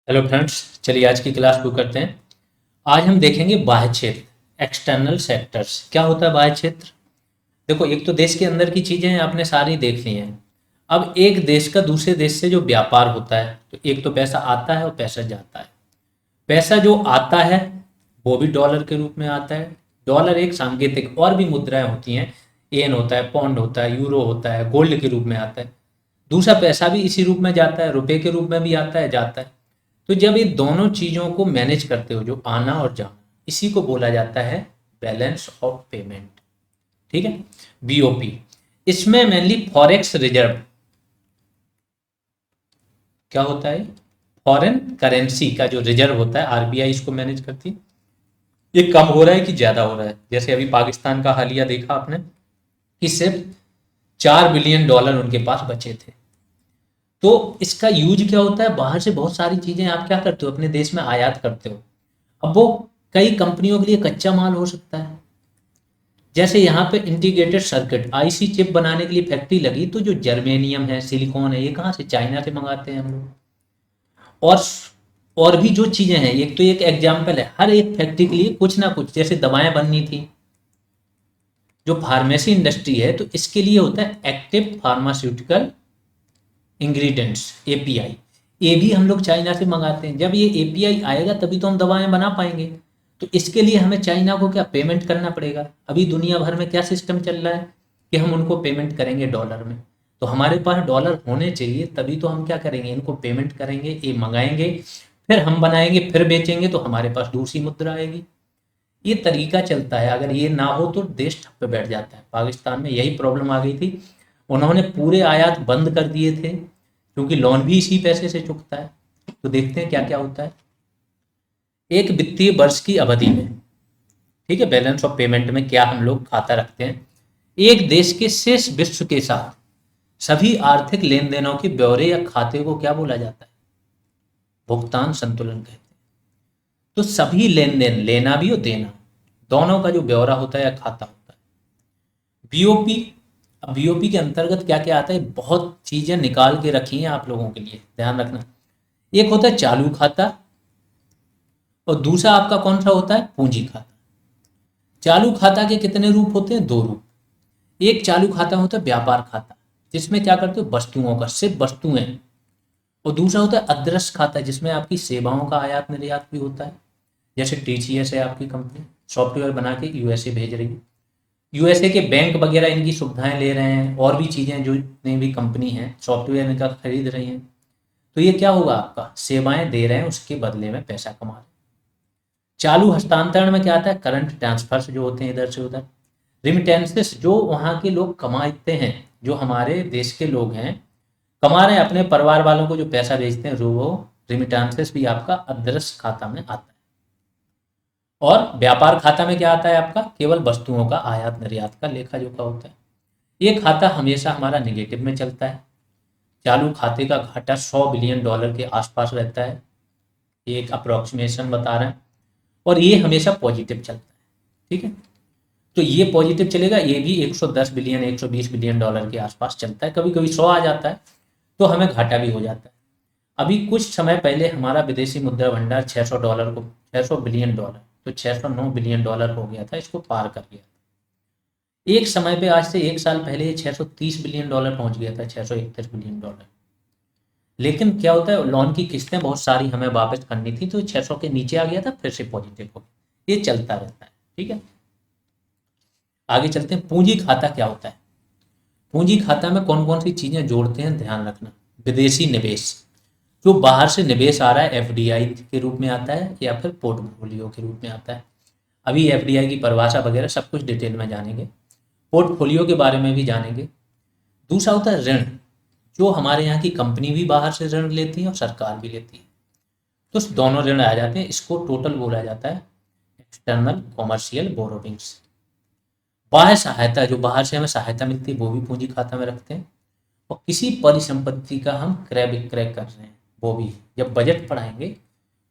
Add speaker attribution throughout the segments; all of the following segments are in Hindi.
Speaker 1: हेलो फ्रेंड्स, चलिए आज की क्लास शुरू करते हैं। आज हम देखेंगे बाह्य क्षेत्र, एक्सटर्नल सेक्टर्स। क्या होता है बाह्य क्षेत्र? देखो, एक तो देश के अंदर की चीज़ें आपने सारी देख ली हैं। अब एक देश का दूसरे देश से जो व्यापार होता है, तो एक तो पैसा आता है और पैसा जाता है। पैसा जो आता है वो भी डॉलर के रूप में आता है। डॉलर एक सांकेतिक, और भी मुद्राएं होती हैं, येन होता है, पौंड होता है, यूरो होता है, गोल्ड के रूप में आता है। दूसरा पैसा भी इसी रूप में जाता है, रुपए के रूप में भी आता है, जाता है। तो जब ये दोनों चीज़ों को मैनेज करते हो, जो आना और जाना, इसी को बोला जाता है बैलेंस ऑफ पेमेंट। ठीक है, बीओपी। इसमें मेनली फॉरेक्स रिजर्व क्या होता है? फॉरेन करेंसी का जो रिजर्व होता है, आरबीआई इसको मैनेज करती है। ये कम हो रहा है कि ज्यादा हो रहा है? जैसे अभी पाकिस्तान का हालिया देखा आपने कि सिर्फ $4 बिलियन उनके पास बचे थे। तो इसका यूज क्या होता है? बाहर से बहुत सारी चीजें आप क्या करते हो, अपने देश में आयात करते हो। अब वो कई कंपनियों के लिए कच्चा माल हो सकता है। जैसे यहाँ पे इंटीग्रेटेड सर्किट, आईसी चिप बनाने के लिए फैक्ट्री लगी, तो जो जर्मेनियम है, सिलिकॉन है, ये कहाँ से? चाइना से मंगाते हैं हम लोग। और और भी जो चीजें हैं, एक तो एक एग्जाम्पल है, हर एक फैक्ट्री के लिए कुछ ना कुछ, जैसे दवाएं बननी थी, जो फार्मेसी इंडस्ट्री है, तो इसके लिए होता है एक्टिव फार्मास्यूटिकल इंग्रेडिएंट्स, एपीआई। ये भी हम लोग चाइना से मंगाते हैं। जब ये एपीआई आएगा तभी तो हम दवाएं बना पाएंगे। तो इसके लिए हमें चाइना को क्या पेमेंट करना पड़ेगा। अभी दुनिया भर में क्या सिस्टम चल रहा है कि हम उनको पेमेंट करेंगे डॉलर में। तो हमारे पास डॉलर होने चाहिए, तभी तो हम क्या करेंगे, इनको पेमेंट करेंगे, ये मंगाएंगे, फिर हम बनाएंगे, फिर बेचेंगे, तो हमारे पास दूसरी मुद्रा आएगी। ये तरीका चलता है। अगर ये ना हो तो देश ठप पे बैठ जाता है। पाकिस्तान में यही प्रॉब्लम आ गई थी। उन्होंने पूरे आयात बंद कर दिए थे, क्योंकि लोन भी इसी पैसे से चुकता है। तो देखते हैं क्या क्या होता है एक वित्तीय वर्ष की अवधि में। ठीक है, बैलेंस ऑफ पेमेंट में क्या हम लोग खाता रखते हैं? एक देश के शेष विश्व के साथ सभी आर्थिक लेन देनों के ब्यौरे या खाते को क्या बोला जाता है? भुगतान संतुलन कहते हैं। तो सभी लेन देन, लेना भी और देना, दोनों का जो ब्यौरा होता है या खाता होता है, बीओपी। अब बीओपी के अंतर्गत क्या क्या आता है? बहुत चीजें निकाल के रखी हैं आप लोगों के लिए, ध्यान रखना। एक होता है चालू खाता, और दूसरा आपका कौन सा होता है? पूंजी खाता। चालू खाता के कितने रूप होते हैं? दो रूप। एक चालू खाता होता है व्यापार खाता, जिसमें क्या करते हो? वस्तुओं का, सिर्फ वस्तुएं। और दूसरा होता है अदृश्य खाता, जिसमें आपकी सेवाओं का आयात निर्यात भी होता है। जैसे टीसीएस है, आपकी कंपनी सॉफ्टवेयर बना के यूएसए भेज रही है, यूएसए के बैंक वगैरह इनकी सुविधाएं ले रहे हैं, और भी चीज़ें जो जितनी भी कंपनी हैं सॉफ्टवेयर इनका खरीद रही हैं। तो ये क्या होगा? आपका सेवाएं दे रहे हैं, उसके बदले में पैसा कमा रहे हैं। चालू हस्तांतरण में क्या आता है? करंट ट्रांसफर्स जो होते हैं इधर से उधर। रिमिटेंसेस, जो वहाँ के लोग कमाते हैं, जो हमारे देश के लोग हैं, कमा रहे हैं, अपने परिवार वालों को जो पैसा भेजते हैं, वो रिमिटेंसेस भी आपका अदृश्य खाता में आता है। और व्यापार खाता में क्या आता है? आपका केवल वस्तुओं का आयात निर्यात का लेखा जोखा होता है। ये खाता हमेशा हमारा निगेटिव में चलता है। चालू खाते का घाटा $100 बिलियन के आसपास रहता है, ये एक अप्रोक्सीमेशन बता रहे हैं। और ये हमेशा पॉजिटिव चलता है। ठीक है, तो ये पॉजिटिव चलेगा। ये भी 110 बिलियन, $120 बिलियन के आसपास चलता है। कभी कभी 100 आ जाता है, तो हमें घाटा भी हो जाता है। अभी कुछ समय पहले हमारा विदेशी मुद्रा भंडार $600 को, $600 बिलियन, तो $609 बिलियन हो गया था, इसको पार कर गया। एक समय पे, आज से एक साल पहले, ये $630 बिलियन पहुंच गया था, $631 बिलियन। लेकिन क्या होता है, लोन की किस्तें बहुत सारी हमें वापस करनी थी, तो 600 के नीचे आ गया था, फिर से पॉजिटिव हो गया। ये चलता रहता है। ठीक है, आगे चलते हैं। पूंजी खाता क्या होता है? पूंजी खाता में कौन कौन सी चीजें जोड़ते हैं, ध्यान रखना। विदेशी निवेश, जो बाहर से निवेश आ रहा है, एफडीआई के रूप में आता है या फिर पोर्टफोलियो के रूप में आता है। अभी एफडीआई की परिभाषा वगैरह सब कुछ डिटेल में जानेंगे, पोर्टफोलियो के बारे में भी जानेंगे। दूसरा होता है ऋण, जो हमारे यहाँ की कंपनी भी बाहर से ऋण लेती है और सरकार भी लेती है, तो दोनों ऋण आ जाते हैं। इसको टोटल बोला जाता है एक्सटर्नल कॉमर्शियल बोरोविंग्स। बाह्य सहायता, जो बाहर से हमें सहायता मिलती है, वो भी पूंजी खाता में रखते हैं। और किसी परिसंपत्ति का हम क्रय विक्रय कर रहे हैं, वो भी जब बजट पढ़ाएंगे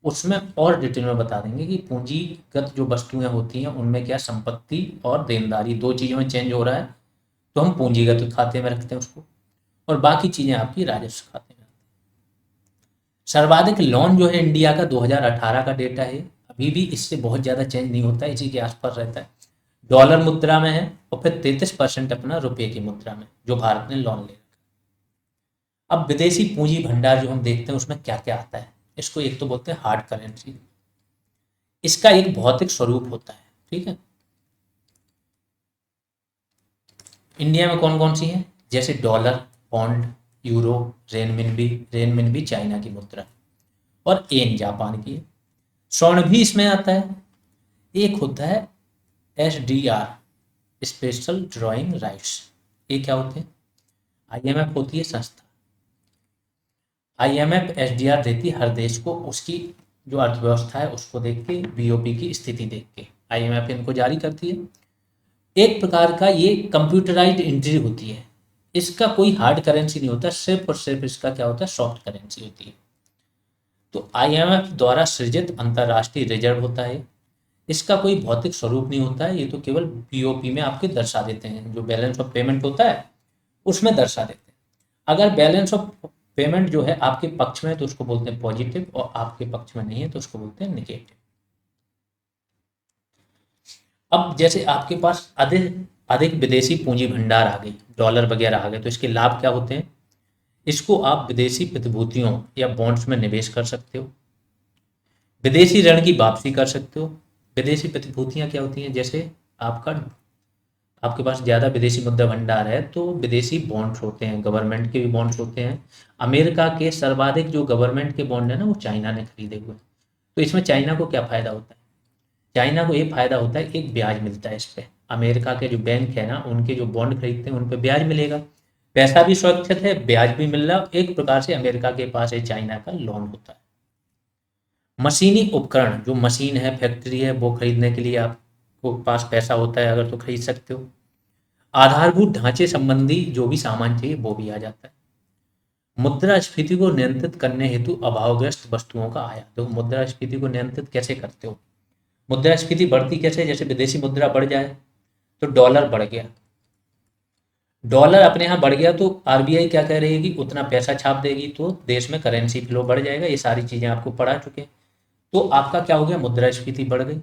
Speaker 1: उसमें और डिटेल में बता देंगे कि पूंजीगत जो वस्तुएं होती हैं उनमें क्या संपत्ति और देनदारी दो चीज़ों में चेंज हो रहा है, तो हम पूंजीगत खाते में रखते हैं उसको, और बाकी चीज़ें आपकी राजस्व खाते में। सर्वाधिक लोन जो है इंडिया का 2018 का डेटा है, अभी भी इससे बहुत ज़्यादा चेंज नहीं होता है, इसी के आसपास रहता है। डॉलर मुद्रा में है और फिर 33% अपना रुपये की मुद्रा में जो भारत ने लोन ले रखा। अब विदेशी पूंजी भंडार जो हम देखते हैं उसमें क्या क्या आता है, इसको एक तो बोलते हैं हार्ड करेंसी। इसका एक भौतिक स्वरूप होता है, ठीक है। इंडिया में कौन कौन सी है, जैसे dollar, pound, euro, renminbi China की मुद्रा, और येन जापान की है। स्वर्ण भी इसमें आता है। एक होता है SDR, स्पेशल ड्राइंग राइट्स। ये क्या होते हैं, IMF होती है संस्था। IMF SDR देती है हर देश को, उसकी जो अर्थव्यवस्था है उसको देख के, BOP की स्थिति देख के IMF इनको जारी करती है। एक प्रकार का ये कंप्यूटराइज्ड एंट्री होती है, इसका कोई हार्ड करेंसी नहीं होता, सिर्फ और सिर्फ इसका क्या होता है, सॉफ्ट करेंसी होती है। तो IMF द्वारा सृजित अंतर्राष्ट्रीय रिजर्व होता है, इसका कोई भौतिक स्वरूप नहीं होता है, ये तो केवल BOP में आपके दर्शा देते हैं, जो बैलेंस ऑफ पेमेंट होता है उसमें दर्शा देते हैं। अगर बैलेंस ऑफ पेमेंट जो है आपके पक्ष में है तो उसको बोलते हैं पॉजिटिव, और आपके पक्ष में नहीं है तो उसको बोलते हैं निगेटिव। अब जैसे आपके पास अधिक अधिक विदेशी पूंजी भंडार आ गई, डॉलर वगैरह आ गए, तो इसके लाभ क्या होते हैं, इसको आप विदेशी प्रतिभूतियों या बॉन्ड्स में निवेश कर सकते हो, विदेशी ऋण की वापसी कर सकते हो। विदेशी प्रतिभूतियां क्या होती हैं, जैसे आपका आपके पास ज़्यादा विदेशी मुद्रा भंडार है तो विदेशी बॉन्ड्स होते हैं, गवर्नमेंट के भी बॉन्ड्स होते हैं। अमेरिका के सर्वाधिक जो गवर्नमेंट के बॉन्ड है ना वो चाइना ने खरीदे हुए, तो इसमें चाइना को क्या फ़ायदा होता है, चाइना को ये फ़ायदा होता है, एक ब्याज मिलता है इस पे। अमेरिका के जो बैंक है ना उनके जो बॉन्ड खरीदते हैं उन पे ब्याज मिलेगा, पैसा भी सुरक्षित है, ब्याज भी मिल रहा है, एक प्रकार से अमेरिका के पास है चाइना का लोन होता है। मशीनी उपकरण, जो मशीन है, फैक्ट्री है, वो खरीदने के लिए आपको पास पैसा होता है अगर तो खरीद सकते हो। आधारभूत ढांचे संबंधी जो भी सामान चाहिए वो भी आ जाता है। मुद्रास्फीति को नियंत्रित करने हेतु अभावग्रस्त वस्तुओं का आयात। तो मुद्रास्फीति को नियंत्रित कैसे करते हो, मुद्रास्फीति बढ़ती कैसे, जैसे विदेशी मुद्रा बढ़ जाए तो डॉलर बढ़ गया, डॉलर अपने यहाँ बढ़ गया तो RBI क्या कह रही है कि उतना पैसा छाप देगी तो देश में करेंसी फ्लो बढ़ जाएगा, ये सारी चीज़ें आपको पढ़ा चुके हैं। तो आपका क्या हो गया, मुद्रास्फीति बढ़ गई।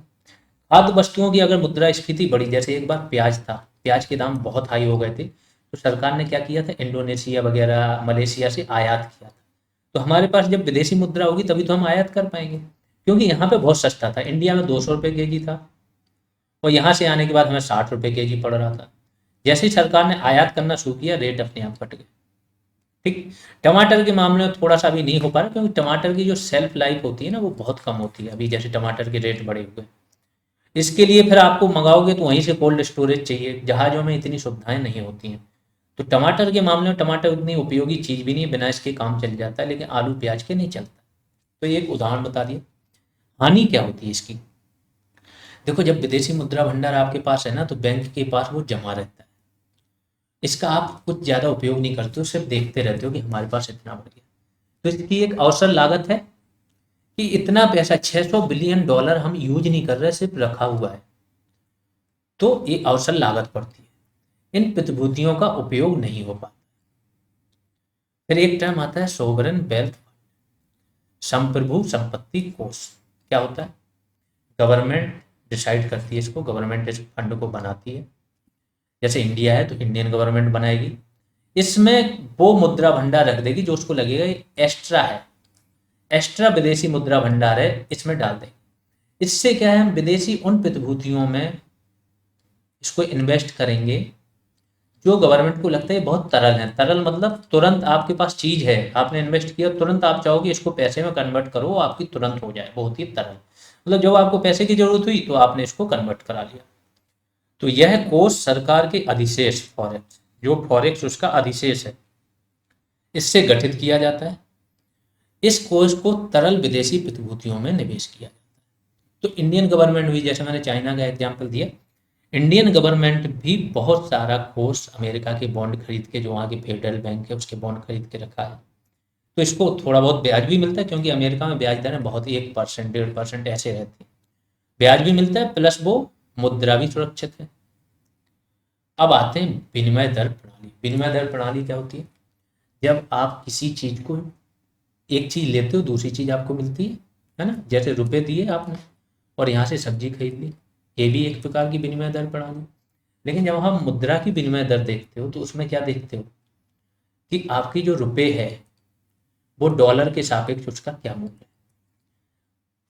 Speaker 1: खाद्य वस्तुओं की अगर मुद्रास्फीति बढ़ी, जैसे एक बार प्याज था, प्याज के दाम बहुत हाई हो गए थे, तो सरकार ने क्या किया था, इंडोनेशिया वगैरह मलेशिया से आयात किया था। तो हमारे पास जब विदेशी मुद्रा होगी तभी तो हम आयात कर पाएंगे, क्योंकि यहाँ पे बहुत सस्ता था, इंडिया में 200 रुपये kg था और यहाँ से आने के बाद हमें 60 रुपये kg पड़ रहा था। जैसे ही सरकार ने आयात करना शुरू किया रेट अपने आप घट गए। ठीक, टमाटर के मामले में थोड़ा सा भी नहीं हो पा रहा, क्योंकि टमाटर की जो सेल्फ लाइफ होती है ना वो बहुत कम होती है, अभी जैसे टमाटर के रेट बढ़े हुए हैं। इसके लिए फिर आपको मंगाओगे तो वहीं से कोल्ड स्टोरेज चाहिए, जहाज़ों में इतनी सुविधाएं नहीं होती हैं। तो टमाटर के मामले में टमाटर उतनी उपयोगी चीज़ भी नहीं है, बिना इसके काम चल जाता है, लेकिन आलू प्याज के नहीं चलता। तो ये एक उदाहरण बता दिया। हानि क्या होती है इसकी, देखो जब विदेशी मुद्रा भंडार आपके पास है ना तो बैंक के पास वो जमा रहता है, इसका आप कुछ ज़्यादा उपयोग नहीं करते हो, सिर्फ देखते रहते हो कि हमारे पास इतना बढ़ गया। तो इसकी एक अवसर लागत है कि इतना पैसा $600 बिलियन हम यूज नहीं कर रहे, सिर्फ रखा हुआ है, तो ये अवसर लागत पड़ती है, इन प्रतिभूतियों का उपयोग नहीं हो पाता। फिर एक टर्म आता है सोवरेन वेल्थ, संप्रभु संपत्ति कोष। क्या होता है, गवर्नमेंट डिसाइड करती है इसको, गवर्नमेंट इस फंड को बनाती है, जैसे इंडिया है तो इंडियन गवर्नमेंट बनाएगी, इसमें वो मुद्रा भंडार रख देगी जो उसको लगेगा ये एक्स्ट्रा है, एक्स्ट्रा विदेशी मुद्रा भंडार है, इसमें डाल देंगे। इससे क्या है, हम विदेशी उन प्रतिभूतियों में इसको इन्वेस्ट करेंगे जो गवर्नमेंट को लगता है बहुत तरल है। तरल मतलब तुरंत आपके पास चीज है, आपने इन्वेस्ट किया, तुरंत आप चाहोगे इसको पैसे में कन्वर्ट करो, आपकी तुरंत हो जाए, बहुत ही तरल, मतलब जब आपको पैसे की जरूरत हुई तो आपने इसको कन्वर्ट करा लिया। तो यह कोष सरकार के अधिशेष फॉरेक्स, जो फॉरेक्स उसका अधिशेष है, इससे गठित किया जाता है। इस कोष को तरल विदेशी प्रतिभूतियों में निवेश किया जाता है। तो इंडियन गवर्नमेंट भी, जैसे मैंने चाइना का एग्जाम्पल दिया, इंडियन गवर्नमेंट भी बहुत सारा कोष अमेरिका के बॉन्ड खरीद के, जो वहाँ की फेडरल बैंक है उसके बॉन्ड खरीद के रखा है, तो इसको थोड़ा बहुत ब्याज भी मिलता है, क्योंकि अमेरिका में ब्याज दरें बहुत ही 1% 1.5% ऐसे रहती है, ब्याज भी मिलता है प्लस वो मुद्रा भी सुरक्षित है। अब आते हैं विनिमय दर प्रणाली। विनिमय दर प्रणाली क्या होती है, जब आप किसी चीज को एक चीज लेते हो दूसरी चीज आपको मिलती है ना। जैसे रुपए दिए आपने और यहाँ से सब्जी खरीद ली, ये भी एक प्रकार की विनिमय दर प्रणाली। लेकिन जब हम मुद्रा की विनिमय दर देखते हो तो उसमें क्या देखते हो कि आपकी जो रुपए है वो डॉलर के सापेक्ष उसका क्या मूल्य है।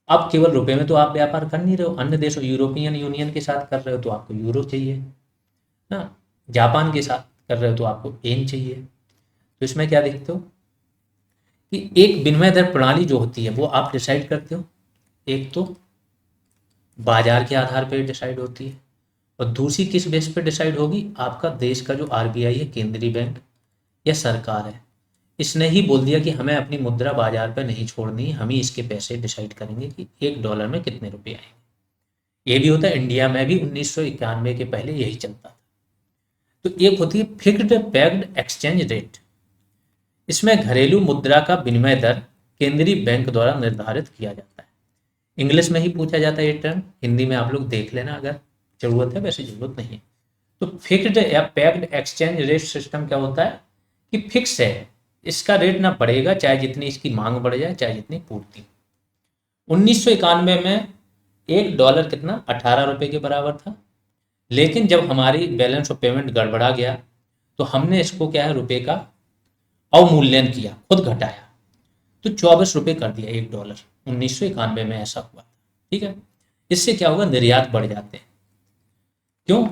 Speaker 1: अब केवल रुपए में तो आप व्यापार कर नहीं रहे हो, अन्य देशों यूरोपियन यूनियन के साथ कर रहे हो तो आपको यूरो चाहिए ना, जापान के साथ कर रहे हो तो आपको येन चाहिए। तो इसमें क्या देखते हो कि एक विनिमय दर प्रणाली जो होती है वो आप डिसाइड करते हो, एक तो बाजार के आधार पर डिसाइड होती है और दूसरी किस बेस पे डिसाइड होगी, आपका देश का जो आरबीआई है, केंद्रीय बैंक या सरकार है, इसने ही बोल दिया कि हमें अपनी मुद्रा बाजार पर नहीं छोड़नी, हम ही इसके पैसे डिसाइड करेंगे कि एक डॉलर में कितने रुपए आएंगे। ये भी होता है, इंडिया में भी 1991 के पहले यही चलता था। तो एक होती है फिक्स्ड पैक्ड एक्सचेंज रेट, इसमें घरेलू मुद्रा का विनिमय दर केंद्रीय बैंक द्वारा निर्धारित किया जाता है। इंग्लिश में ही पूछा जाता है ये टर्म, हिंदी में आप लोग देख लेना अगर जरूरत है, वैसे जरूरत नहीं है। तो फिक्स्ड या पैक्ड एक्सचेंज रेट सिस्टम क्या होता है कि फिक्स है, इसका रेट ना बढ़ेगा चाहे जितनी इसकी मांग बढ़ जाए चाहे जितनी पूर्ति। 1991 में एक डॉलर कितना 18 रुपए के बराबर था, लेकिन जब हमारी बैलेंस ऑफ पेमेंट गड़बड़ा गया तो हमने इसको क्या है रुपए का अवमूल्यन किया, खुद घटाया, तो 24 रुपए कर दिया एक डॉलर। 1991 में ऐसा हुआ, ठीक है। इससे क्या होगा, निर्यात बढ़ जाते हैं। क्यों?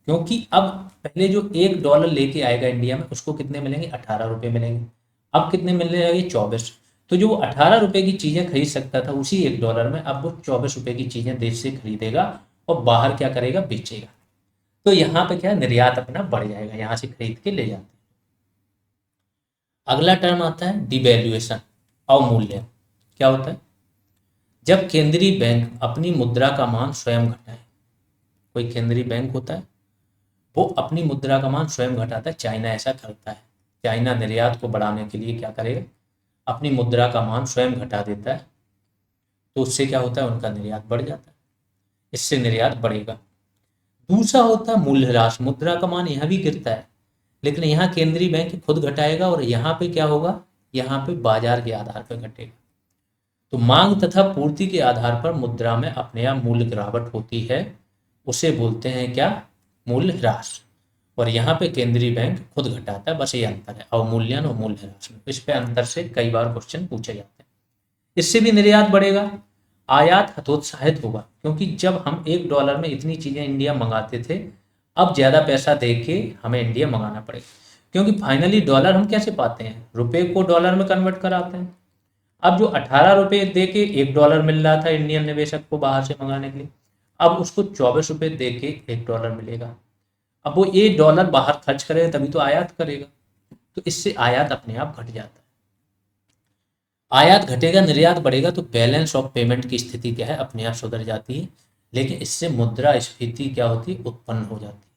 Speaker 1: क्योंकि अब पहले जो एक डॉलर लेके आएगा इंडिया में उसको कितने मिलेंगे, 18 रुपए मिलेंगे। अब कितने मिलने लगे, 24। तो जो वो 18 रुपए की चीजें खरीद सकता था उसी एक डॉलर में, अब वो 24 रुपए की चीजें देश से खरीदेगा और बाहर क्या करेगा, बेचेगा। तो यहाँ पे क्या है, निर्यात अपना बढ़ जाएगा, यहाँ से खरीद के ले जाते हैं। अगला टर्म आता है डिवैल्यूएशन, अवमूल्यन। क्या होता है, जब केंद्रीय बैंक अपनी मुद्रा का मान स्वयं घटाए। कोई केंद्रीय बैंक होता है वो अपनी मुद्रा का मान स्वयं घटाता है, चाइना ऐसा करता है। चाइना निर्यात को बढ़ाने के लिए क्या करेगा, अपनी मुद्रा का मान स्वयं घटा देता है, तो उससे क्या होता है, उनका निर्यात बढ़ जाता है, इससे निर्यात बढ़ेगा। दूसरा होता है मूल्यह्रास, मुद्रा का मान यहाँ भी गिरता है लेकिन यहाँ केंद्रीय बैंक खुद घटाएगा और यहाँ पे क्या होगा, यहाँ पे बाजार के आधार पर घटेगा। तो मांग तथा पूर्ति के आधार पर मुद्रा में अपने आप मूल्य गिरावट होती है, उसे बोलते हैं क्या, मूल्य ह्रास। और यहाँ पे केंद्रीय बैंक खुद घटाता है, बस ये अंतर है अवमूल्यन और मूल्य ह्रास में। इस पे अंतर से कई बार क्वेश्चन पूछे जाते हैं। इससे भी निर्यात बढ़ेगा, आयात हतोत्साहित होगा, क्योंकि जब हम एक डॉलर में इतनी चीजें इंडिया मंगाते थे, अब ज्यादा पैसा दे के हमें इंडिया मंगाना पड़ेगा, क्योंकि फाइनली डॉलर हम कैसे पाते हैं, रुपए को डॉलर में कन्वर्ट कराते हैं। अब जो 18 रुपए दे के एक डॉलर मिल रहा था इंडियन निवेशक को बाहर से मंगाने के लिए, अब उसको 24 रुपए दे के एक डॉलर मिलेगा। अब वो ये डॉलर बाहर खर्च करेगा तभी तो आयात करेगा, तो इससे आयात अपने आप घट जाता है। आयात घटेगा, निर्यात बढ़ेगा, तो बैलेंस ऑफ पेमेंट की स्थिति क्या है, अपने आप सुधर जाती है। लेकिन इससे मुद्रा स्फीति क्या होती है, उत्पन्न हो जाती है।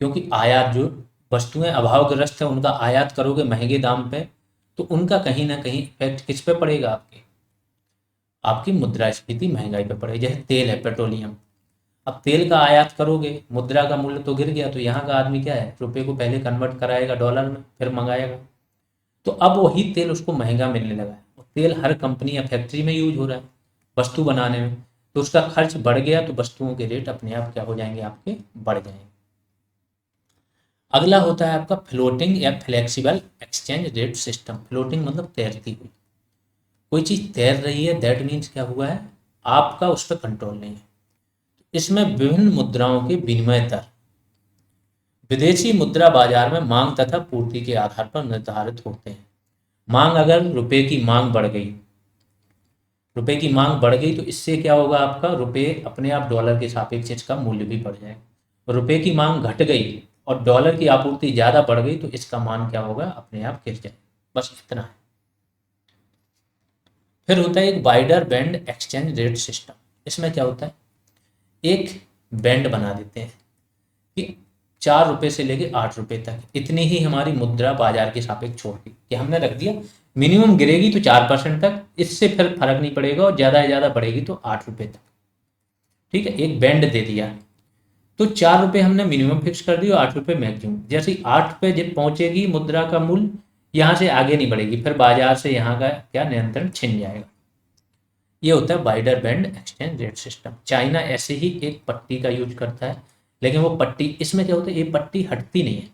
Speaker 1: क्योंकि आयात जो वस्तुएं अभावग्रस्त है उनका आयात करोगे महंगे दाम पे, तो उनका कहीं ना कहीं इफेक्ट किस पे पड़ेगा, आपकी मुद्रास्फीति, महंगाई पे पड़ेगी। जैसे तेल है, पेट्रोलियम, अब तेल का आयात करोगे, मुद्रा का मूल्य तो गिर गया, तो यहाँ का आदमी क्या है, रुपए को पहले कन्वर्ट कराएगा डॉलर में फिर मंगाएगा, तो अब वही तेल उसको महंगा मिलने लगा है। और तेल हर कंपनी या फैक्ट्री में यूज हो रहा है वस्तु बनाने में, तो उसका खर्च बढ़ गया, तो वस्तुओं के रेट अपने आप क्या हो जाएंगे, आपके बढ़ जाएंगे। अगला होता है आपका फ्लोटिंग या flexible exchange rate system. Floating मतलब तैरती हुई, कोई चीज तैर रही है, दैट मीन्स क्या हुआ है, आपका उस पर कंट्रोल नहीं है। इसमें विभिन्न मुद्राओं के विनिमय दर विदेशी मुद्रा बाजार में मांग तथा पूर्ति के आधार पर निर्धारित होते हैं। मांग, अगर रुपए की मांग बढ़ गई, रुपए की मांग बढ़ गई तो इससे क्या होगा, आपका रुपए अपने आप डॉलर के सापेक्ष इसका मूल्य भी बढ़ जाएगा। रुपए की मांग घट गई और डॉलर की आपूर्ति ज्यादा बढ़ गई तो इसका मान क्या होगा, अपने आप गिर जाएगा। बस इतना है। फिर होता है एक wider band exchange rate system. इसमें क्या होता है, एक बैंड बना देते हैं कि 4 रुपए से लेके 8 रुपए तक इतनी ही हमारी मुद्रा बाजार के सापेक्ष छोड़ दी कि हमने रख दिया, मिनिमम गिरेगी तो 4% तक, इससे फिर फर्क नहीं पड़ेगा, और ज्यादा से ज्यादा बढ़ेगी तो 8 रुपए तक। ठीक है, एक बैंड दे दिया, तो 4 रुपए हमने मिनिमम फिक्स कर दिया, 8 रुपए मैक्सिमम। जैसे ही 8 पे जब पहुंचेगी मुद्रा का मूल्य, यहाँ से आगे नहीं बढ़ेगी, फिर बाजार से यहाँ का क्या नियंत्रण छिन जाएगा। ये होता है wider band exchange rate system. China ऐसे ही एक पट्टी का यूज करता है, लेकिन वो पट्टी, इसमें क्या होता है, ये पट्टी हटती नहीं है।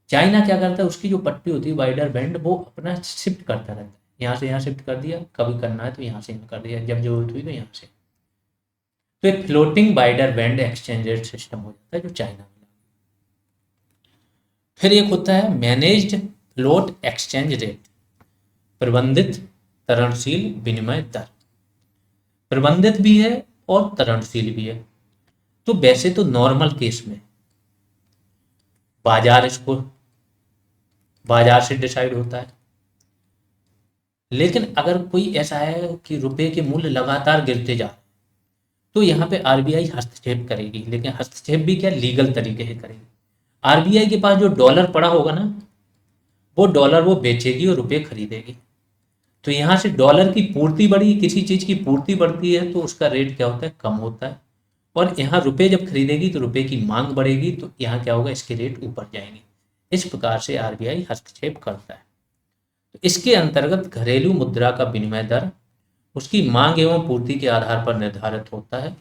Speaker 1: चाइना क्या करता है, उसकी जो पट्टी होती है वाइडर बैंड, वो अपना शिफ्ट करता रहता है, यहाँ से यहाँ शिफ्ट कर दिया, कभी करना है तो यहाँ से यहाँ कर दिया, जब जरूरत हुई तो यहाँ से। तो एक floating wider band exchange rate system हो जाता है जो चाइना में। फिर एक होता है मैनेज्ड फ्लोट एक्सचेंज रेट, प्रबंधित तरलशील विनिमय दर। प्रबंधित भी है और तरलशील भी है। तो वैसे तो नॉर्मल केस में बाजार इसको बाजार से डिसाइड होता है, लेकिन अगर कोई ऐसा है कि रुपए के मूल्य लगातार गिरते जा रहे हैं, तो यहाँ पे आरबीआई हस्तक्षेप करेगी, लेकिन हस्तक्षेप भी क्या, लीगल तरीके से करेगी। आरबीआई के पास जो डॉलर पड़ा होगा ना, वो डॉलर वो बेचेगी और रुपए खरीदेगी। तो यहाँ से डॉलर की पूर्ति बढ़ी, किसी चीज की पूर्ति बढ़ती है तो उसका रेट क्या होता है, कम होता है। और यहाँ रुपए जब खरीदेगी तो रुपए की मांग बढ़ेगी, तो यहाँ क्या होगा, इसके रेट ऊपर जाएंगे। इस प्रकार से आरबीआई हस्तक्षेप करता है। तो इसके अंतर्गत घरेलू मुद्रा का विनिमय दर उसकी मांग एवं पूर्ति के आधार पर निर्धारित होता है,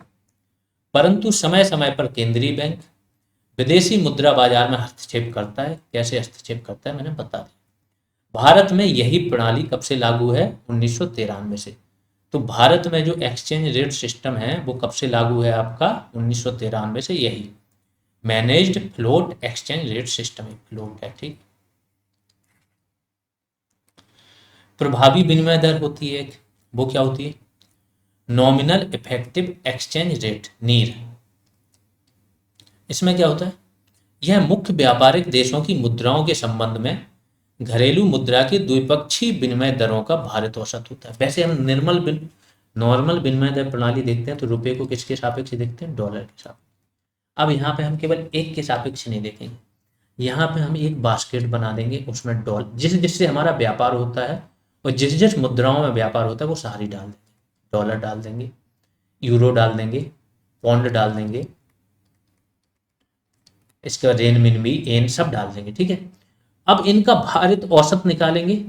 Speaker 1: परंतु समय समय पर केंद्रीय बैंक विदेशी मुद्रा बाजार में हस्तक्षेप करता है। कैसे हस्तक्षेप करता है मैंने बता दिया। भारत में यही प्रणाली कब से लागू है, 1993 से। तो भारत में जो एक्सचेंज रेट सिस्टम है वो कब से लागू है आपका, 1993 से। यही managed float exchange rate system है, फ्लोट है, ठीक। प्रभावी विनिमय दर होती है एक, वो क्या होती है, नॉमिनल इफेक्टिव एक्सचेंज रेट, नीर। इसमें क्या होता है, यह मुख्य व्यापारिक देशों की मुद्राओं के संबंध में घरेलू मुद्रा के द्विपक्षीय विनिमय दरों का भारित औसत होता है। वैसे हम नॉर्मल विनिमय दर प्रणाली देखते हैं तो रुपए को किसके सापेक्ष देखते हैं, डॉलर के सापेक्ष। अब यहाँ पे हम केवल एक के सापेक्ष नहीं देखेंगे, यहाँ पे हम एक बास्केट बना देंगे, उसमें डॉलर जिससे हमारा व्यापार होता है और जिस जिस मुद्राओं में व्यापार होता है वो सारी डाल देंगे। डॉलर डाल देंगे, यूरो डाल देंगे, पौंड डाल देंगे, इसके बाद रेन मिन भी एन सब डाल देंगे, ठीक है। अब इनका भारित औसत निकालेंगे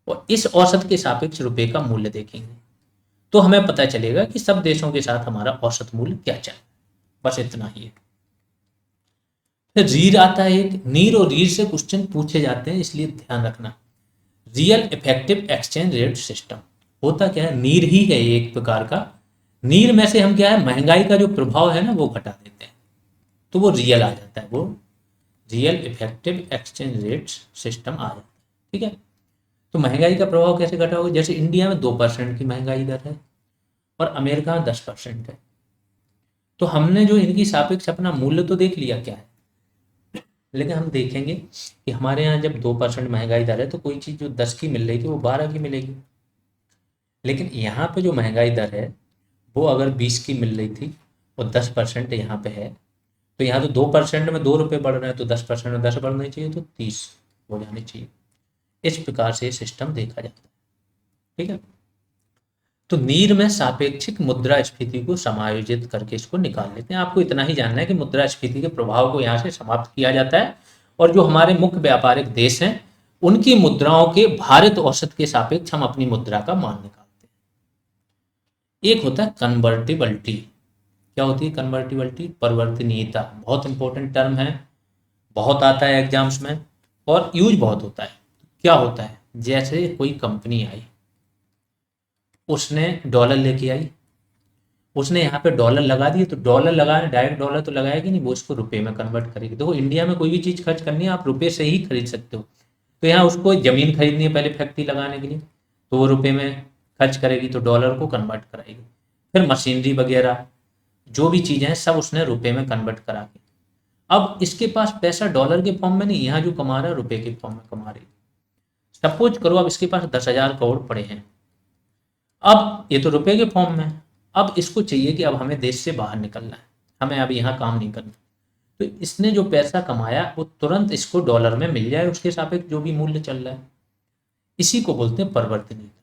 Speaker 1: और इस औसत के सापेक्ष रुपए का मूल्य देखेंगे, तो हमें पता चलेगा कि सब देशों के साथ हमारा औसत मूल्य क्या चल रहा है। बस इतना ही है। फिर रीर आता है एक, नीर और रीर से क्वेश्चन पूछे जाते हैं, इसलिए ध्यान रखना। Real effective exchange rate system होता क्या है, नीर ही है एक प्रकार का। नीर में से हम क्या है, महंगाई का जो प्रभाव है ना वो घटा देते हैं, तो वो रियल आ जाता है, वो real effective exchange rate system आ जाता है, ठीक है। तो महंगाई का प्रभाव कैसे घटा होगा, जैसे इंडिया में 2% की महंगाई दर है और अमेरिका में 10% है। तो हमने जो इनकी सापेक्ष अपना मूल्य तो देख लिया क्या है, लेकिन हम देखेंगे कि हमारे यहाँ जब 2% महंगाई दर है तो कोई चीज़ जो 10 की मिल रही थी वो 12 की मिलेगी, लेकिन यहाँ पे जो महंगाई दर है वो अगर 20 की मिल रही थी और 10% यहाँ पे है, तो यहाँ तो 2% में 2 रुपये बढ़ रहे हैं, तो 10% में 10 बढ़ने चाहिए, तो 30 हो जाने चाहिए। इस प्रकार से सिस्टम देखा जाता है, ठीक है। तो नीर में सापेक्षिक मुद्रास्फीति को समायोजित करके इसको निकाल लेते हैं। आपको इतना ही जानना है कि मुद्रास्फीति के प्रभाव को यहाँ से समाप्त किया जाता है, और जो हमारे मुख्य व्यापारिक देश हैं उनकी मुद्राओं के भारित औसत के सापेक्ष हम अपनी मुद्रा का मान निकालते हैं। एक होता है कन्वर्टिबिलिटी। क्या होती है कन्वर्टिबिलिटी, परिवर्तनीयता। बहुत इंपॉर्टेंट टर्म है, बहुत आता है एग्जाम्स में और यूज बहुत होता है। क्या होता है, जैसे कोई कंपनी आई, उसने डॉलर लेके आई, उसने यहाँ पे डॉलर लगा दिए, तो डॉलर लगाने डायरेक्ट डॉलर तो लगाएगी नहीं, वो इसको रुपए में कन्वर्ट करेगी। देखो इंडिया में कोई भी चीज़ खर्च करनी है आप रुपए से ही खरीद सकते हो। तो यहाँ उसको ज़मीन खरीदनी है पहले फैक्ट्री लगाने के लिए, तो वो रुपए में खर्च करेगी, तो डॉलर को कन्वर्ट कराएगी। फिर मशीनरी वगैरह जो भी चीज़ें हैं सब उसने रुपए में कन्वर्ट करा के, अब इसके पास पैसा डॉलर के फॉर्म में नहीं, यहाँ जो कमा रहा है रुपए के फॉर्म में कमा रही। सपोज करो अब इसके पास 10,000 करोड़ पड़े हैं, अब ये तो रुपए के फॉर्म में, अब इसको चाहिए कि अब हमें देश से बाहर निकलना है, हमें अब यहाँ काम नहीं करना, तो इसने जो पैसा कमाया वो तुरंत इसको डॉलर में मिल जाए, उसके सापेक्ष जो भी मूल्य चल रहा है, इसी को बोलते हैं परिवर्तनीयता।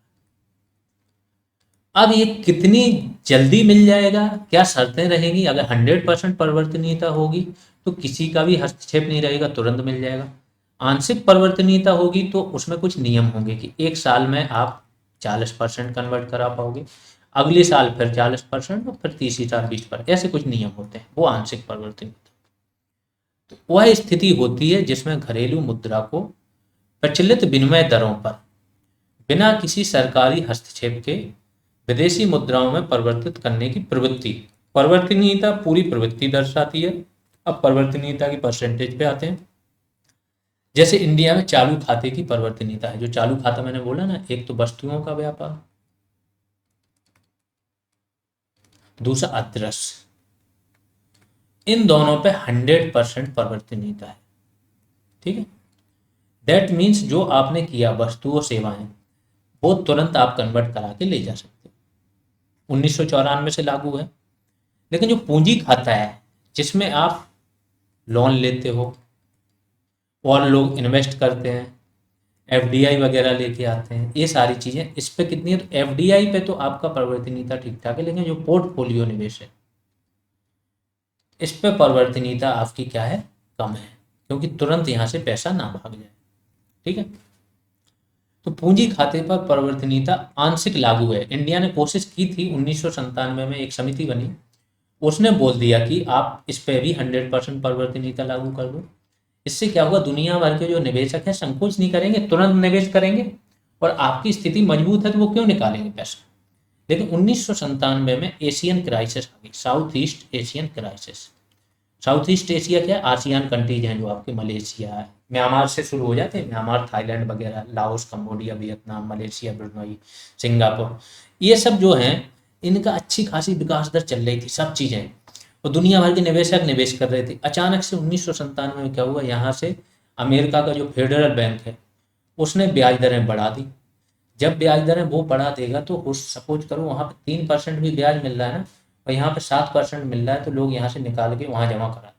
Speaker 1: अब ये कितनी जल्दी मिल जाएगा, क्या शर्तें रहेंगी, अगर 100% परिवर्तनीयता होगी तो किसी का भी हस्तक्षेप नहीं रहेगा, तुरंत मिल जाएगा। आंशिक परिवर्तनीयता होगी तो उसमें कुछ नियम होंगे कि एक साल में आप 40% कन्वर्ट करा पाओगे, अगले साल फिर 40% और फिर तीसरी साल 20%, ऐसे कुछ नियम होते हैं, वो आंशिक परिवर्तनीयता। तो वह स्थिति होती है जिसमें घरेलू मुद्रा को प्रचलित विनिमय दरों पर बिना किसी सरकारी हस्तक्षेप के विदेशी मुद्राओं में परिवर्तित करने की प्रवृत्ति। परिवर्तनीयता पूरी प्रवृत्ति दर्शाती है। अब परिवर्तनीयता की परसेंटेज पे आते हैं। जैसे इंडिया में चालू खाते की परिवर्तनीयता है, जो चालू खाता मैंने बोला ना, एक तो वस्तुओं का व्यापार, दूसरा अदरस, इन दोनों पे 100% परिवर्तनीयता है। ठीक है, दैट मीन्स जो आपने किया वस्तु और सेवाएं, वो तुरंत आप कन्वर्ट करा के ले जा सकते हो। 1994 से लागू है। लेकिन जो पूंजी खाता है, जिसमें आप लोन लेते हो और लोग इन्वेस्ट करते हैं, एफडीआई वगैरह लेके आते हैं, ये सारी चीजें, इस पे कितनी है? तो एफडीआई पे तो आपका परिवर्तनीयता ठीक ठाक है, लेकिन जो पोर्टफोलियो निवेश है, इस पे परिवर्तनीयता आपकी क्या है? कम है, क्योंकि तुरंत यहां से पैसा ना भाग जाए। ठीक है, तो पूंजी खाते पर परिवर्तनीयता आंशिक लागू है। इंडिया ने कोशिश की थी 1997 में, एक समिति बनी, उसने बोल दिया कि आप इस पे भी 100% परिवर्तनीयता लागू कर दो। इससे क्या होगा? दुनिया भर के जो निवेशक हैं संकोच नहीं करेंगे, तुरंत निवेश करेंगे, और आपकी स्थिति मजबूत है तो वो क्यों निकालेंगे पैसा। लेकिन 1997 में एशियन क्राइसिस आ गई, south east Asian crisis. South east Asia क्या है? आसियान कंट्रीज हैं, जो आपके मलेशिया है, म्यांमार से शुरू हो जाते हैं, म्यांमार, थाईलैंड वगैरह, Laos, Cambodia, Vietnam, Malaysia, Brunei, Singapore, ये सब जो हैं, इनका अच्छी खासी विकास दर चल रही थी, सब चीज़ें, और दुनिया भर के निवेशक निवेश कर रहे थे। अचानक से 1997 में क्या हुआ? यहाँ से अमेरिका का जो फेडरल बैंक है, उसने ब्याज दरें बढ़ा दी। जब ब्याज दरें वो बढ़ा देगा तो हो, सपोज करो वहाँ पे 3% भी ब्याज मिल रहा है ना, और यहाँ पे 7% मिल रहा है, तो लोग यहाँ से निकाल के वहाँ जमा करा,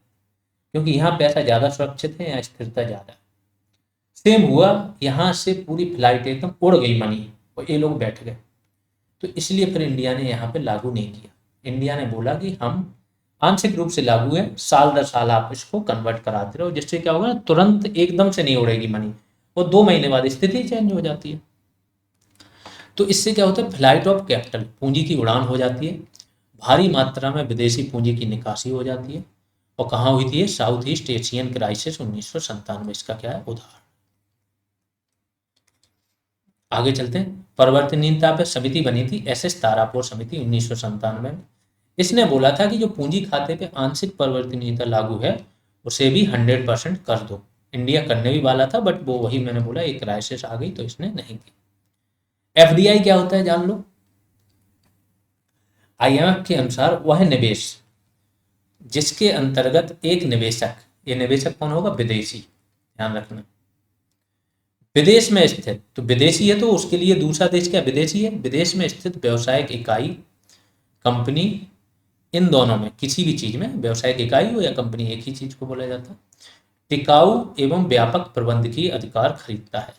Speaker 1: क्योंकि यहाँ पैसा ज़्यादा सुरक्षित है, यहाँ स्थिरता ज़्यादा है। सेम हुआ, यहाँ से पूरी फ्लाइट एकदम उड़ गई मनी, और ये लोग बैठ गए। तो इसलिए फिर इंडिया ने यहाँ पे लागू नहीं किया। इंडिया ने बोला कि हम आंशिक रूप से लागू है, साल दर साल आप इसको कन्वर्ट कराते रहो, जिससे क्या होगा ना, तुरंत एकदम से नहीं उड़ेगी मनी, वो 2 महीने बाद स्थिति चेंज हो जाती है। तो इससे क्या होता है? फ्लाइट ऑफ कैपिटल, पूंजी की उड़ान हो जाती है, भारी मात्रा में विदेशी पूंजी की निकासी हो जाती है। और कहाँ हुई थी? साउथ ईस्ट एशियन क्राइसिस 1997, इसका क्या है? उदाहरण। आगे चलते हैं। परिवर्तनीयता पर समिति बनी थी, एसएस तारापुर समिति, 1997 में। इसने बोला था कि जो पूंजी खाते पे आंशिक परिवर्तनीयता लागू है, उसे भी 100% कर दो। इंडिया करने भी वाला था, बट वो वही मैंने बोला, एक क्राइसिस आ गई तो इसने नहीं की। एफडीआई क्या होता है जान लो। आईएमएफ के अनुसार वह निवेश जिसके अंतर्गत एक निवेशक, ये निवेशक कौन होगा? विदेशी, ध्यान रखना, विदेश में स्थित, तो विदेशी है तो उसके लिए दूसरा देश क्या विदेशी है? विदेश में स्थित व्यावसायिक इकाई, कंपनी, इन दोनों में किसी भी चीज में, व्यावसायिक इकाई हो या कंपनी, एक ही चीज को बोला जाता है, टिकाऊ एवं व्यापक प्रबंधकीय अधिकार खरीदता है।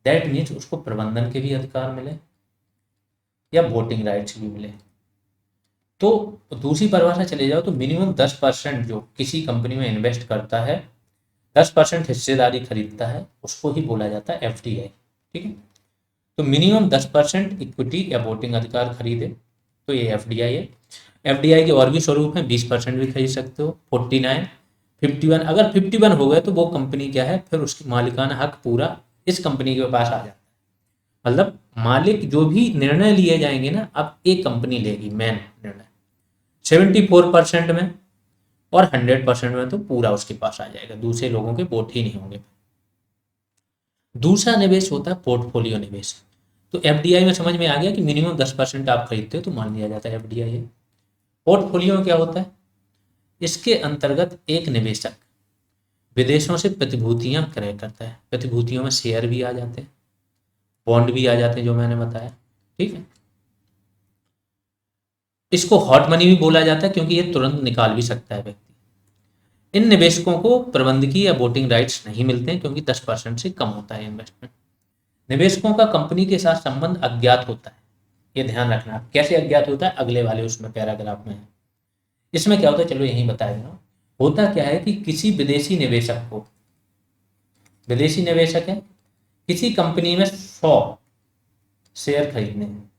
Speaker 1: दैट मीन्स उसको प्रबंधन के भी अधिकार मिले या वोटिंग राइट्स भी मिले। तो दूसरी परिभाषा चले जाओ तो मिनिमम 10% जो किसी कंपनी में इन्वेस्ट करता है, 10% हिस्सेदारी खरीदता है, उसको ही बोला जाता है एफडीआई। ठीक है, तो मिनिमम 10% इक्विटी या वोटिंग अधिकार खरीदे तो ये एफडीआई है। एफडीआई के और भी स्वरूप हैं, 20% भी खरीद सकते हो, 49, 51। अगर 51 हो गए तो वो कंपनी क्या है? फिर उसकी मालिकाना हक पूरा इस कंपनी के पास आ जाता है। मतलब मालिक जो भी निर्णय लिए जाएंगे ना, अब एक कंपनी लेगी मेन निर्णय, 74% में और 100% में तो पूरा उसके पास आ जाएगा, दूसरे लोगों के वोट ही नहीं होंगे। दूसरा निवेश होता है पोर्टफोलियो निवेश। तो एफडीआई में समझ में आ गया कि मिनिमम 10% आप खरीदते हो तो मान लिया जाता है एफडीआई है। पोर्टफोलियो में क्या होता है? इसके अंतर्गत एक निवेशक विदेशों से प्रतिभूतियां क्रय करता है। प्रतिभूतियों में शेयर भी आ जाते हैं, बॉन्ड भी आ जाते हैं, जो मैंने बताया। ठीक है, इसको हॉट मनी भी बोला जाता है, क्योंकि ये तुरंत निकाल भी सकता है व्यक्ति। इन निवेशकों को प्रबंधकीय या वोटिंग राइट्स नहीं मिलते हैं, क्योंकि 10% से कम होता है इन्वेस्टमेंट। निवेशकों का कंपनी के साथ संबंध अज्ञात होता है, ये ध्यान रखना। कैसे अज्ञात होता है? अगले वाले उसमें पैराग्राफ में है। इसमें क्या होता है, चलो यही बताया। होता क्या है कि किसी विदेशी निवेशक को विदेशी निवेशक है, किसी कंपनी में 100 शेयर खरीदने हैं।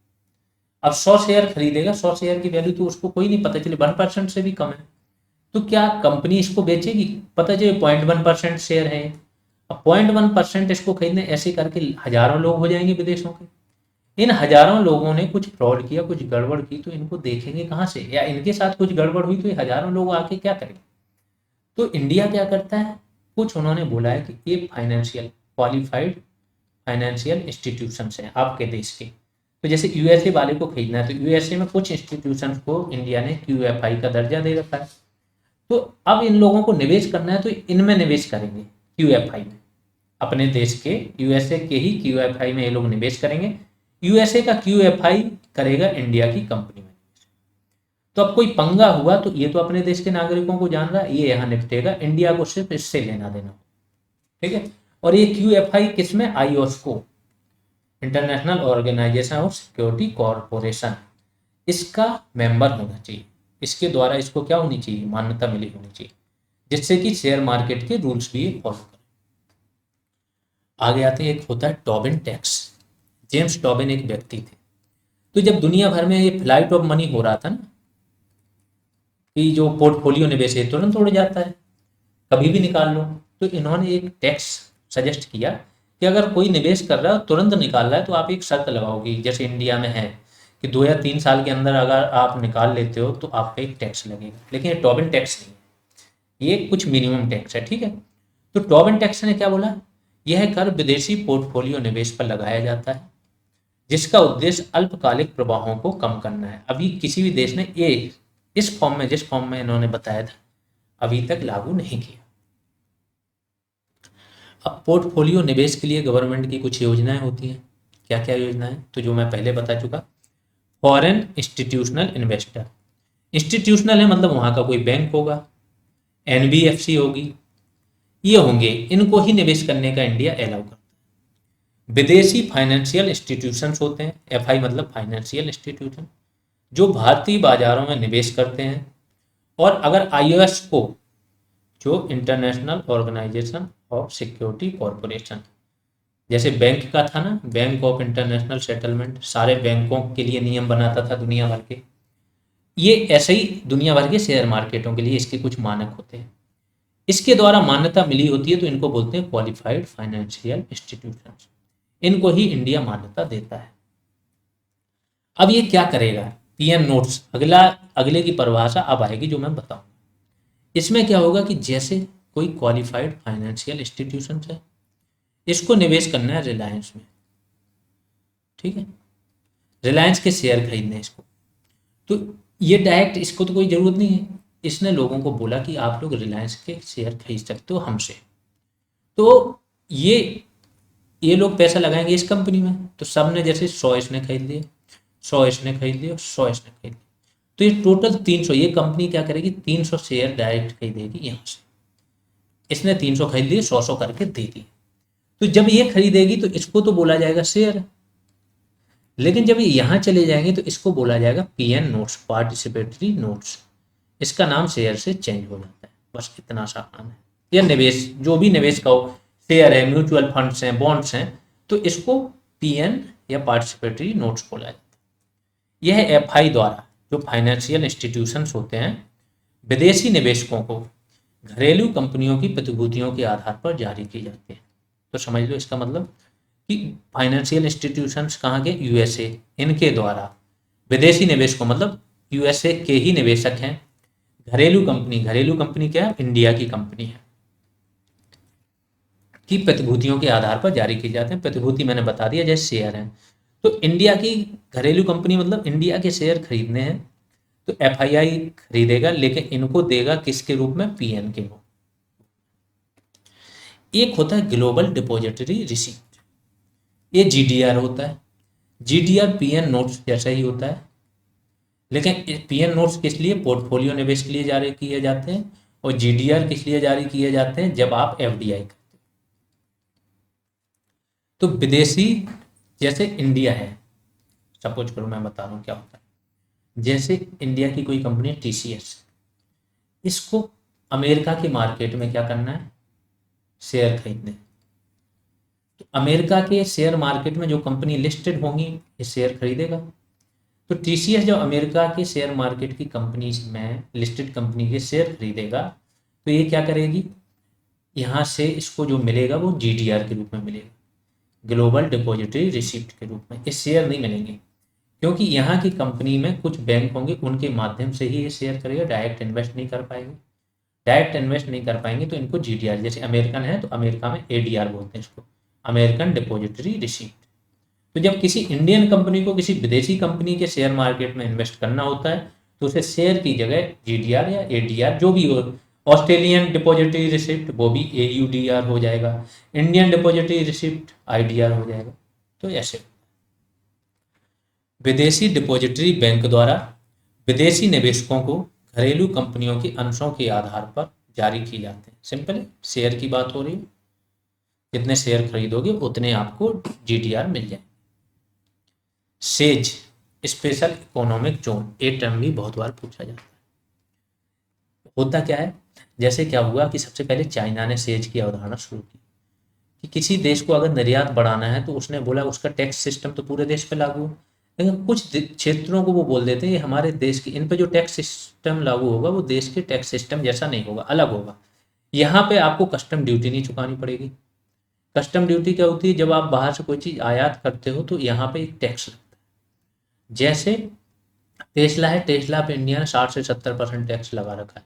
Speaker 1: अब 100 शेयर खरीदेगा, 100 शेयर की वैल्यू तो उसको कोई नहीं पता चले 1% से भी कम है, तो क्या कंपनी इसको बेचेगी? पता चले 0.1% शेयर है, अब 0.1% इसको खरीदने, ऐसे करके हजारों लोग हो जाएंगे विदेशों के। इन हजारों लोगों ने कुछ फ्रॉड किया, कुछ गड़बड़ की, तो इनको देखेंगे कहाँ से, या इनके साथ कुछ गड़बड़ हुई तो ये हजारों लोग आके क्या करेंगे? तो इंडिया क्या करता है, कुछ उन्होंने बोला है कि ये फाइनेंशियल क्वालिफाइड फाइनेंशियल इंस्टीट्यूशंस हैं आपके देश के, तो जैसे यूएसए वाले को खरीदना है तो यूएसए में कुछ इंस्टीट्यूशंस को इंडिया ने क्यूएफआई का दर्जा दे रखा है, तो अब इन लोगों को निवेश करना है तो इनमें निवेश करेंगे, क्यूएफआई में। अपने देश के यूएसए के ही क्यूएफआई में ये लोग निवेश करेंगे, यूएसए का क्यूएफआई करेगा इंडिया की कंपनी में। तो अब कोई पंगा हुआ तो ये तो अपने देश के नागरिकों को जान रहा है, ये यहाँ निपटेगा, इंडिया को सिर्फ इससे लेना देना, ठीक है। और ये क्यूएफआई किसमें, IOSCO, international organisation of security corporation, इसका मेंबर होना चाहिए, इसके द्वारा इसको क्या होनी चाहिए, मान्यता मिली होनी चाहिए, जिससे कि शेयर मार्केट के रूल्स भी फॉलो करें। आगे आते हैं, एक होता है टोबिन टैक्स। जेम्स टोबिन एक व्यक्ति थे, तो जब दुनिया भर में ये फ्लाइट ऑफ मनी हो रहा था ना, कि जो पोर्टफोलियो निवेश है तुरंत उड़ जाता है, कभी भी निकाल लो, तो इन्होंने एक टैक्स सजेस्ट किया कि अगर कोई निवेश कर रहा है तुरंत निकाल रहा है तो आप एक शर्त लगाओगी, जैसे इंडिया में है कि 2 या 3 साल के अंदर अगर आप निकाल लेते हो तो आपका एक टैक्स लगेगा, लेकिन ये टोबिन टैक्स नहीं है, ये कुछ मिनिमम टैक्स है, ठीक है। तो टोबिन टैक्स ने क्या बोला, यह कर विदेशी पोर्टफोलियो निवेश पर लगाया जाता है, जिसका उद्देश्य अल्पकालिक प्रभावों को कम करना है। अभी किसी भी देश ने ये इस फॉर्म में, जिस फॉर्म में इन्होंने बताया था, अभी तक लागू नहीं किया। अब पोर्टफोलियो निवेश के लिए गवर्नमेंट की कुछ योजनाएं होती हैं, क्या क्या योजनाएं, तो जो मैं पहले बता चुका, फॉरेन इंस्टीट्यूशनल इन्वेस्टर, इंस्टीट्यूशनल है मतलब वहां का कोई बैंक होगा, एनबीएफसी होगी, ये होंगे, इनको ही निवेश करने का इंडिया अलाउ करता है। विदेशी फाइनेंशियल इंस्टीट्यूशंस होते हैं, एफआई मतलब फाइनेंशियल इंस्टीट्यूशन, जो भारतीय बाजारों में निवेश करते हैं, और अगर आईओएस को, जो international organisation of security corporation, जैसे बैंक का था ना, बैंक ऑफ इंटरनेशनल सेटलमेंट, सारे बैंकों के लिए नियम बनाता था दुनिया भर के, ये ऐसे ही दुनिया भर के शेयर मार्केटों के लिए इसके कुछ मानक होते हैं, इसके द्वारा मान्यता मिली होती है, तो इनको बोलते हैं क्वालिफाइड फाइनेंशियल इंस्टीट्यूशंस, इनको ही इंडिया मान्यता देता है। अब ये क्या करेगा, पीएन नोट्स, अगले की परिभाषा अब आएगी जो मैं बताऊंगा। इसमें क्या होगा कि जैसे कोई क्वालिफाइड फाइनेंशियल इंस्टीट्यूशन है, इसको निवेश करना है रिलायंस में, ठीक है, रिलायंस के शेयर खरीदने हैं इसको, तो ये डायरेक्ट इसको तो कोई जरूरत नहीं है, इसने लोगों को बोला कि आप लोग रिलायंस के शेयर खरीद सकते हो हमसे, तो ये लोग पैसा लगाएंगे इस कंपनी में, तो सब ने जैसे 100 इसने खरीद लिए, 100 इसने खरीद लिए, 100 इसने खरीद लिए, तो ये टोटल 300, ये कंपनी क्या करेगी, 300 शेयर डायरेक्ट खरीदेगी यहाँ से, इसने 300 खरीद लिए, 100 करके दे दी, तो जब ये खरीदेगी तो इसको तो बोला जाएगा शेयर, लेकिन जब ये यहाँ चले जाएंगे तो इसको बोला जाएगा पीएन नोट्स, पार्टिसिपेटरी नोट्स, इसका नाम शेयर से चेंज हो जाता है, बस इतना सा काम है। या निवेश, जो भी निवेश का हो, शेयर है, म्यूचुअल फंड्स हैं, बॉन्ड्स हैं, तो इसको पीएन या पार्टिसिपेटरी नोट्स बोला जाता है। यह एफआई द्वारा, जो फाइनेंशियल इंस्टीट्यूशंस होते हैं, विदेशी निवेशकों को घरेलू कंपनियों की प्रतिभूतियों के आधार पर जारी की जाती है। तो समझ लो इसका मतलब कि फाइनेंशियल इंस्टीट्यूशंस कहाँ के, यूएसए, इनके द्वारा विदेशी निवेशकों मतलब यूएसए के ही निवेशक हैं, घरेलू कंपनी क्या है, इंडिया की कंपनी है, की प्रतिभूतियों के आधार पर जारी की जाते हैं। प्रतिभूति मैंने बता दिया जैसे शेयर हैं, तो इंडिया की घरेलू कंपनी मतलब इंडिया के शेयर खरीदने हैं तो एफआईआई खरीदेगा, लेकिन इनको देगा किसके रूप में, पीएन के रूप। एक होता है ग्लोबल डिपॉजिटरी रिसीप्ट, ये जीडीआर होता है, जीडीआर पीएन नोट्स जैसा ही होता है, लेकिन पीएन नोट्स किस लिए, पोर्टफोलियो निवेश के लिए जारी किए जाते हैं, और जीडीआर किस लिए जारी किए जाते हैं, जब आप एफडीआई करते हैं। तो विदेशी, जैसे इंडिया है, सपोज करो मैं बता रहा हूँ क्या होता है, जैसे इंडिया की कोई कंपनी टीसीएस, इसको अमेरिका की मार्केट में क्या करना है, शेयर खरीदने, तो अमेरिका के शेयर मार्केट में जो कंपनी लिस्टेड होंगी ये शेयर खरीदेगा। तो टीसीएस जब अमेरिका के शेयर मार्केट की कंपनी में लिस्टेड कंपनी के शेयर खरीदेगा तो ये क्या करेगी, यहाँ से इसको जो मिलेगा वो जीडीआर के रूप में मिलेगा, ग्लोबल डिपॉजिटरी रिसिप्ट के रूप में। ये शेयर नहीं मिलेंगे क्योंकि यहाँ की कंपनी में कुछ बैंक होंगे, उनके माध्यम से ही ये शेयर करेगा, डायरेक्ट इन्वेस्ट नहीं कर पाएंगे। डायरेक्ट इन्वेस्ट नहीं कर पाएंगे तो इनको जीडीआर, जैसे अमेरिकन है तो अमेरिका में एडीआर बोलते हैं इसको, अमेरिकन डिपॉजिटरी रिसिप्ट। तो जब किसी इंडियन कंपनी को किसी विदेशी कंपनी के शेयर मार्केट में इन्वेस्ट करना होता है तो उसे शेयर की जगह जीडीआर या एडीआर जो भी हो, ऑस्ट्रेलियन डिपॉजिटरी रिसिप्ट वो भी एयूडीआर हो जाएगा, इंडियन डिपॉजिटरी रिसिप्ट आईडीआर हो जाएगा। तो ऐसे विदेशी डिपॉजिटरी बैंक द्वारा विदेशी निवेशकों को घरेलू कंपनियों के अंशों के आधार पर जारी किए जाते हैं। सिंपल है, शेयर की बात हो रही है, जितने शेयर खरीदोगे उतने आपको जीडीआर मिल जाए। सेज स्पेशल इकोनॉमिक जोन, ये टर्म भी बहुत बार पूछा जाता है। होता क्या है, जैसे क्या हुआ कि सबसे पहले चाइना ने सेज की अवधारणा शुरू की कि किसी देश को अगर निर्यात बढ़ाना है तो उसने बोला उसका टैक्स सिस्टम तो पूरे देश पे लागू है, लेकिन कुछ क्षेत्रों को वो बोल देते हैं ये हमारे देश के, इन पे जो टैक्स सिस्टम लागू होगा वो देश के टैक्स सिस्टम जैसा नहीं होगा, अलग होगा। यहाँ पे आपको कस्टम ड्यूटी नहीं चुकानी पड़ेगी। कस्टम ड्यूटी क्या होती है, जब आप बाहर से कोई चीज़ आयात करते हो तो यहाँ पे एक टैक्स लगता है। जैसे टेस्ला है, टेस्ला पे इंडिया ने 60 से 70% टैक्स लगा रखा है।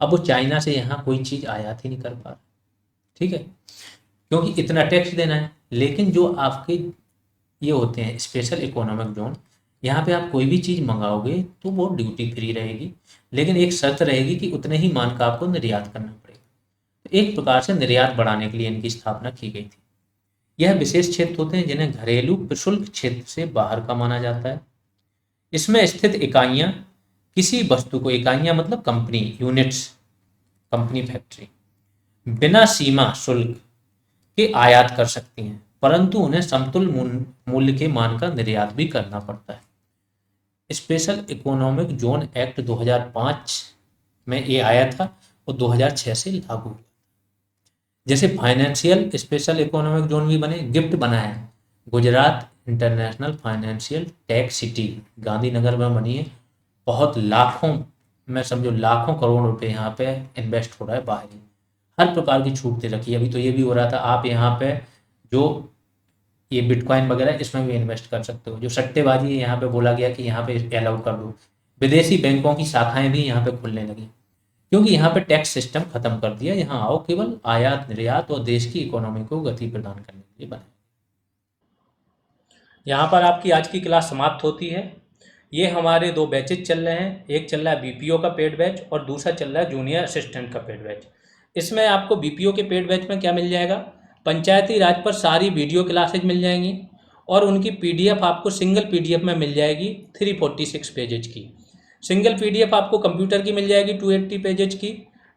Speaker 1: अब वो चाइना से यहाँ कोई चीज़ आयात ही नहीं कर पा रहा, ठीक है, क्योंकि इतना टैक्स देना है। लेकिन जो आपके ये होते हैं स्पेशल इकोनॉमिक जोन, यहाँ पे आप कोई भी चीज़ मंगाओगे तो वो ड्यूटी फ्री रहेगी, लेकिन एक शर्त रहेगी कि उतने ही मान का आपको निर्यात करना पड़ेगा। तो एक प्रकार से निर्यात बढ़ाने के लिए इनकी स्थापना की गई थी। यह विशेष क्षेत्र होते हैं जिन्हें घरेलू प्रशुल्क क्षेत्र से बाहर का माना जाता है। इसमें स्थित इकाइयाँ किसी वस्तु को, इकाइयाँ मतलब कंपनी, यूनिट्स, कंपनी फैक्ट्री, बिना सीमा शुल्क के आयात कर सकती हैं, परंतु उन्हें समतुल्य मूल्य के मान का निर्यात भी करना पड़ता है। स्पेशल इकोनॉमिक जोन एक्ट 2005 में ये आया था और 2006 से लागू हुआ। जैसे फाइनेंशियल स्पेशल इकोनॉमिक जोन भी बने, गिफ्ट बना है Gujarat international financial tax city, Gandhinagar में बनी है। बहुत लाखों में समझो लाखों करोड़ रुपए यहाँ पे इन्वेस्ट हो रहा है बाहर ही, हर प्रकार की छूट दे रखी है। अभी तो ये भी हो रहा था, आप यहाँ पे जो ये बिटकॉइन वगैरह इसमें भी इन्वेस्ट कर सकते हो। जो सट्टेबाजी है यहाँ पे बोला गया कि यहाँ पे अलाउ कर दो। विदेशी बैंकों की शाखाएं भी यहाँ पे खुलने लगी क्योंकि यहाँ पे टैक्स सिस्टम खत्म कर दिया, यहाँ आओ केवल आयात निर्यात और देश की इकोनॉमी को गति प्रदान करने के लिए बनाया। यहाँ पर आपकी आज की क्लास समाप्त होती है। ये हमारे 2 बैचेज चल रहे हैं, एक चल रहा है बीपीओ का पेड बैच और दूसरा चल रहा है जूनियर असिस्टेंट का पेड बैच। इसमें आपको बीपीओ के पेड बैच में क्या मिल जाएगा, पंचायती राज पर सारी वीडियो क्लासेज मिल जाएंगी और उनकी पीडीएफ आपको सिंगल पीडीएफ में मिल जाएगी 346 पेजेज की। सिंगल पीडीएफ आपको कंप्यूटर की मिल जाएगी 280 पेजेज की।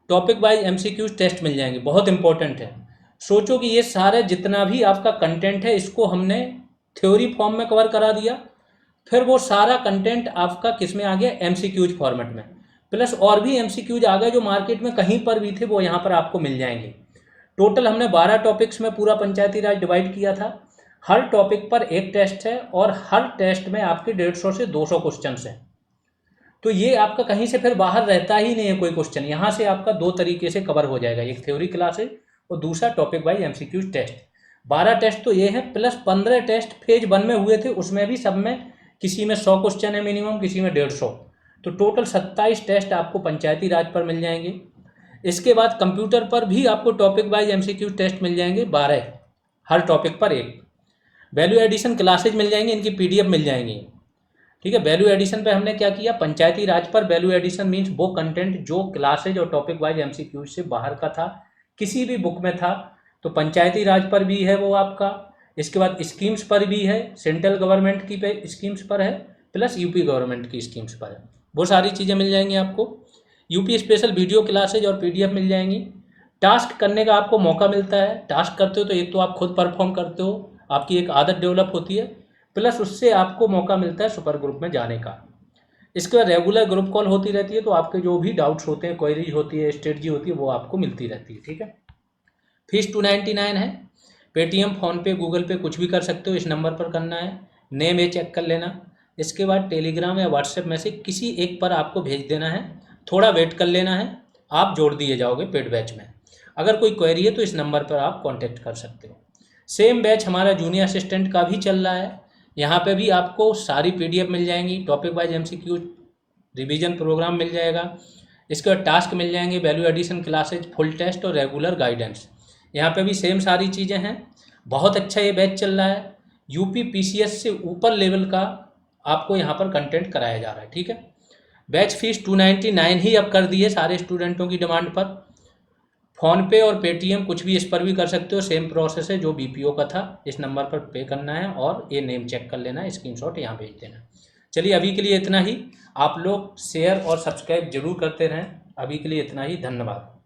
Speaker 1: टॉपिक वाइज एमसीक्यूज टेस्ट मिल जाएंगे, बहुत इंपॉर्टेंट है। सोचो कि ये सारे जितना भी आपका कंटेंट है इसको हमने थ्योरी फॉर्म में कवर करा दिया, फिर वो सारा कंटेंट आपका किस में आ गया, एमसीक्यूज फॉर्मेट में, प्लस और भी एमसीक्यूज आ गए जो मार्केट में कहीं पर भी थे वो यहाँ पर आपको मिल जाएंगे। टोटल हमने 12 टॉपिक्स में पूरा पंचायती राज डिवाइड किया था। हर टॉपिक पर एक टेस्ट है और हर टेस्ट में आपके 150 से 200 क्वेश्चन हैं। तो ये आपका कहीं से फिर बाहर रहता ही नहीं है कोई क्वेश्चन, यहाँ से आपका 2 तरीके से कवर हो जाएगा, एक थ्योरी क्लास है और दूसरा topic wise MCQs test. 12 test तो ये है, प्लस 15 टेस्ट फेज 1 में हुए थे, उसमें भी सब में किसी में 100 क्वेश्चन है मिनिमम, किसी में 150। तो टोटल 27 टेस्ट आपको पंचायती राज पर मिल जाएंगे। इसके बाद कंप्यूटर पर भी आपको टॉपिक वाइज एमसीक्यू टेस्ट मिल जाएंगे 12, हर टॉपिक पर एक। वैल्यू एडिशन क्लासेज मिल जाएंगी, इनकी पीडीएफ मिल जाएंगी, ठीक है। वैल्यू एडिशन पे हमने क्या किया, पंचायती राज पर वैल्यू एडिशन मीन्स वो कंटेंट जो क्लासेज और टॉपिक वाइज एमसीक्यू से बाहर का था, किसी भी बुक में था, तो पंचायती राज पर भी है वो आपका। इसके बाद स्कीम्स पर भी है, सेंट्रल गवर्नमेंट की पे स्कीम्स पर है, प्लस यूपी गवर्नमेंट की स्कीम्स पर है, वो सारी चीज़ें मिल जाएंगी आपको। यूपी स्पेशल वीडियो क्लासेज और पीडीएफ मिल जाएंगी। टास्क करने का आपको मौका मिलता है, टास्क करते हो तो एक तो आप खुद परफॉर्म करते हो, आपकी एक आदत डेवलप होती है, प्लस उससे आपको मौका मिलता है सुपर ग्रुप में जाने का। इसके बाद रेगुलर ग्रुप कॉल होती रहती है, तो आपके जो भी डाउट्स होते हैं, क्वेरीज होती है, स्ट्रेटजी होती है, वो आपको मिलती रहती है, ठीक है। फीस 299 है। पेटीएम, फ़ोनपे, गूगल पे कुछ भी कर सकते हो, इस नंबर पर करना है। नेम ये चेक कर लेना। इसके बाद टेलीग्राम या व्हाट्सएप में से किसी एक पर आपको भेज देना है, थोड़ा वेट कर लेना है, आप जोड़ दिए जाओगे पेड बैच में। अगर कोई क्वेरी है तो इस नंबर पर आप कांटेक्ट कर सकते हो। सेम बैच हमारा जूनियर असिस्टेंट का भी चल रहा है। यहाँ पे भी आपको सारी पीडीएफ मिल जाएंगी, topic wise MCQ, revision programme मिल जाएगा। इसके बाद टास्क मिल जाएंगे, value addition classes, full test और रेगुलर गाइडेंस। यहाँ पे भी सेम सारी चीज़ें हैं। बहुत अच्छा ये बैच चल रहा है। यूपी पीसीएस से ऊपर लेवल का आपको यहाँ पर कंटेंट कराया जा रहा है, ठीक है। बैच फीस 299 ही अब कर दी है सारे स्टूडेंटों की डिमांड पर। फ़ोनपे और पेटीएम कुछ भी इस पर भी कर सकते हो, सेम प्रोसेस है जो बीपीओ का था। इस नंबर पर पे करना है और ये नेम चेक कर लेना है, स्क्रीनशॉट यहाँ भेज देना। चलिए अभी के लिए इतना ही। आप लोग शेयर और सब्सक्राइब जरूर करते रहें। अभी के लिए इतना ही, धन्यवाद।